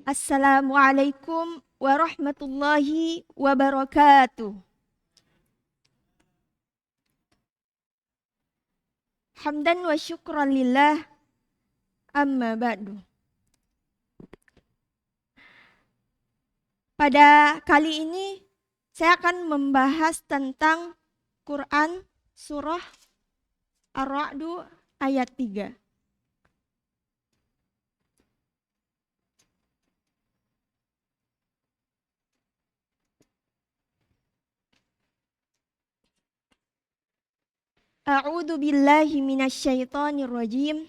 Assalamualaikum warahmatullahi wabarakatuh. Hamdan wa syukran lillah, amma ba'du. Pada kali ini saya akan membahas tentang Quran surah Ar-Ra'du ayat 3. A'udzu billahi minasyaitonir rajim.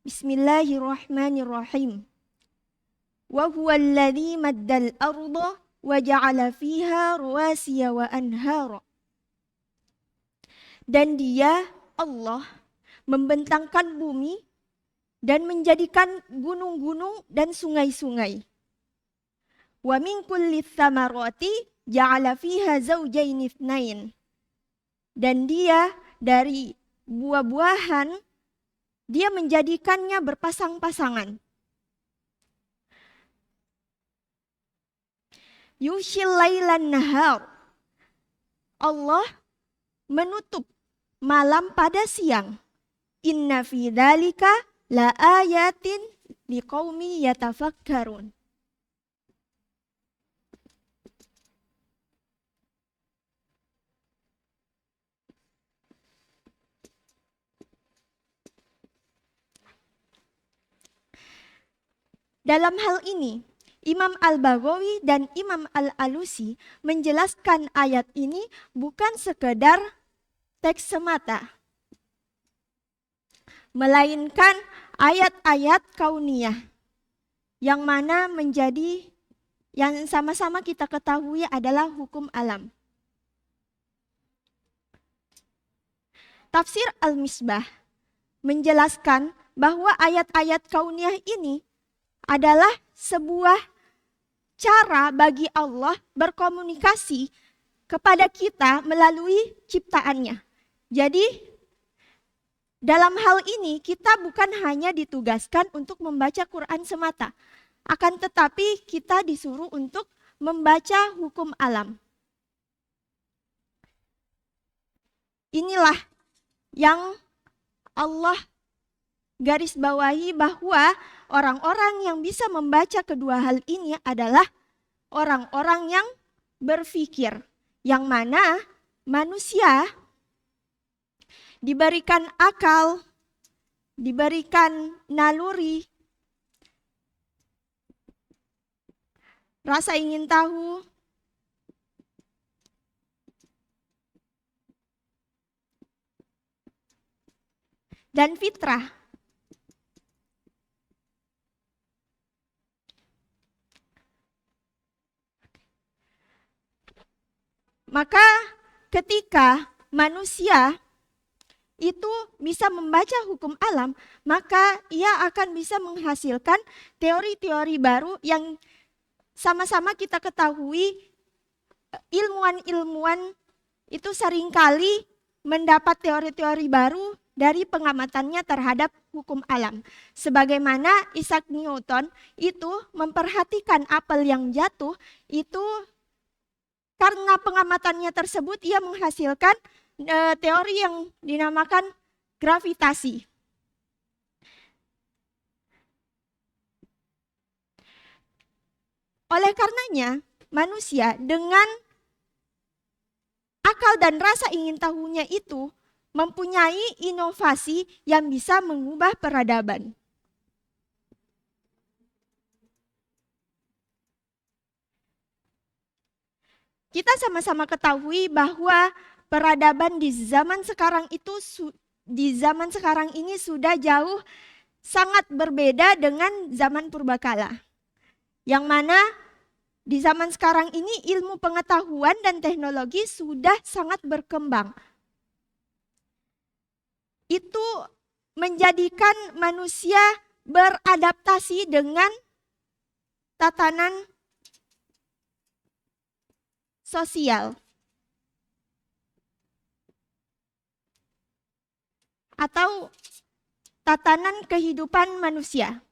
Bismillahirrahmanirrahim. Wa huwa alladzi maddal arda wa ja'ala fiha rawasiya wa anhara. Dan Dia, Allah, membentangkan bumi dan menjadikan gunung-gunung dan sungai-sungai. Wa min kulli tsamarati ja'ala fiha zawjayn itsnain. Dan Dia dari buah-buahan, Dia menjadikannya berpasang-pasangan. Yushil lailan nahar. Allah menutup malam pada siang. Inna fi dzalika la ayatin liqaumi yatafakkarun. Dalam hal ini, Imam Al-Baghawi dan Imam Al-Alusi menjelaskan ayat ini bukan sekedar teks semata, melainkan ayat-ayat kauniyah yang mana menjadi yang sama-sama kita ketahui adalah hukum alam. Tafsir Al-Misbah menjelaskan bahwa ayat-ayat kauniyah ini adalah sebuah cara bagi Allah berkomunikasi kepada kita melalui ciptaannya. Jadi dalam hal ini kita bukan hanya ditugaskan untuk membaca Quran semata, akan tetapi kita disuruh untuk membaca hukum alam. Inilah yang Allah garis bawahi bahwa orang-orang yang bisa membaca kedua hal ini adalah orang-orang yang berpikir, yang mana manusia diberikan akal, diberikan naluri, rasa ingin tahu, dan fitrah. Maka ketika manusia itu bisa membaca hukum alam, maka ia akan bisa menghasilkan teori-teori baru yang sama-sama kita ketahui ilmuwan-ilmuwan itu seringkali mendapat teori-teori baru dari pengamatannya terhadap hukum alam. Sebagaimana Isaac Newton itu memperhatikan apel yang jatuh, itu karena pengamatannya tersebut ia menghasilkan teori yang dinamakan gravitasi. Oleh karenanya, manusia dengan akal dan rasa ingin tahunya itu mempunyai inovasi yang bisa mengubah peradaban. Kita sama-sama ketahui bahwa peradaban di zaman sekarang ini sudah jauh sangat berbeda dengan zaman purbakala. Yang mana di zaman sekarang ini ilmu pengetahuan dan teknologi sudah sangat berkembang. Itu menjadikan manusia beradaptasi dengan tatanan sosial atau tatanan kehidupan manusia.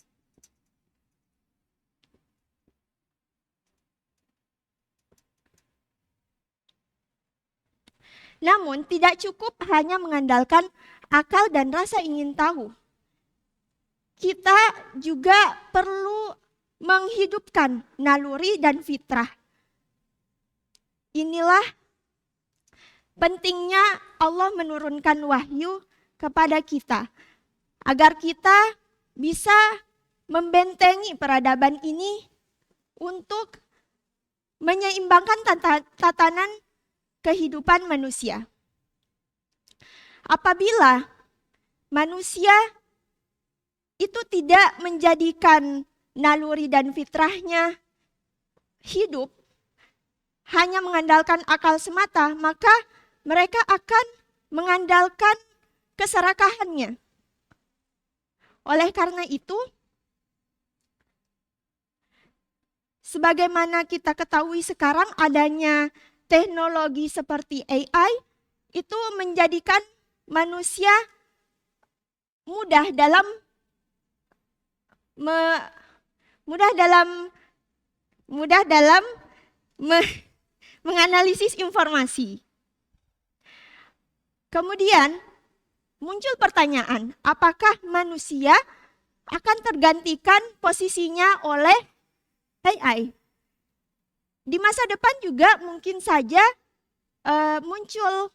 Namun tidak cukup hanya mengandalkan akal dan rasa ingin tahu. Kita juga perlu menghidupkan naluri dan fitrah. Inilah pentingnya Allah menurunkan wahyu kepada kita, agar kita bisa membentengi peradaban ini untuk menyeimbangkan tatanan kehidupan manusia. Apabila manusia itu tidak menjadikan naluri dan fitrahnya hidup, hanya mengandalkan akal semata, maka mereka akan mengandalkan keserakahannya. Oleh karena itu, sebagaimana kita ketahui sekarang adanya teknologi seperti AI, itu menjadikan manusia mudah dalam menganalisis informasi. Kemudian muncul pertanyaan, apakah manusia akan tergantikan posisinya oleh AI? Di masa depan juga mungkin saja muncul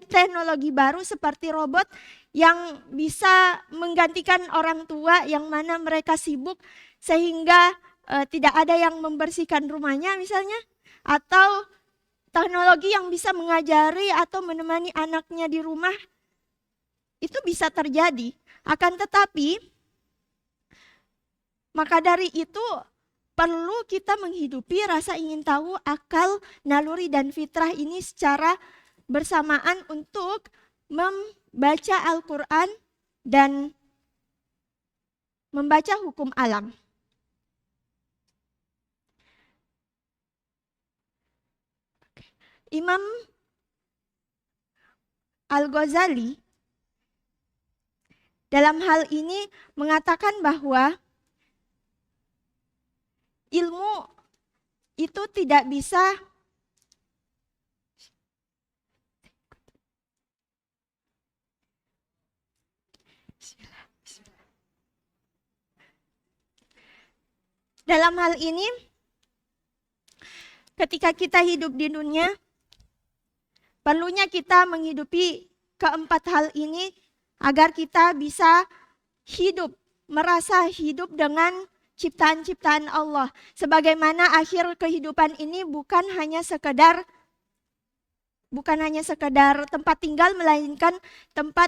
teknologi baru seperti robot yang bisa menggantikan orang tua yang mana mereka sibuk sehingga tidak ada yang membersihkan rumahnya misalnya, atau teknologi yang bisa mengajari atau menemani anaknya di rumah. Itu bisa terjadi. Akan tetapi maka dari itu perlu kita menghidupi rasa ingin tahu, akal, naluri dan fitrah ini secara bersamaan untuk membaca Al-Quran dan membaca hukum alam. Imam Al-Ghazali dalam hal ini mengatakan bahwa ilmu itu tidak bisa dalam hal ini ketika kita hidup di dunia, perlunya kita menghidupi keempat hal ini agar kita bisa hidup, merasa hidup dengan ciptaan-ciptaan Allah. Sebagaimana akhir kehidupan ini bukan hanya sekedar tempat tinggal, melainkan tempat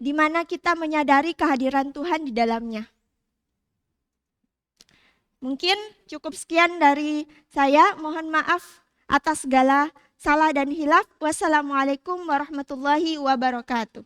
di mana kita menyadari kehadiran Tuhan di dalamnya. Mungkin cukup sekian dari saya. Mohon maaf atas segala salah dan hilaf. Wassalamualaikum warahmatullahi wabarakatuh.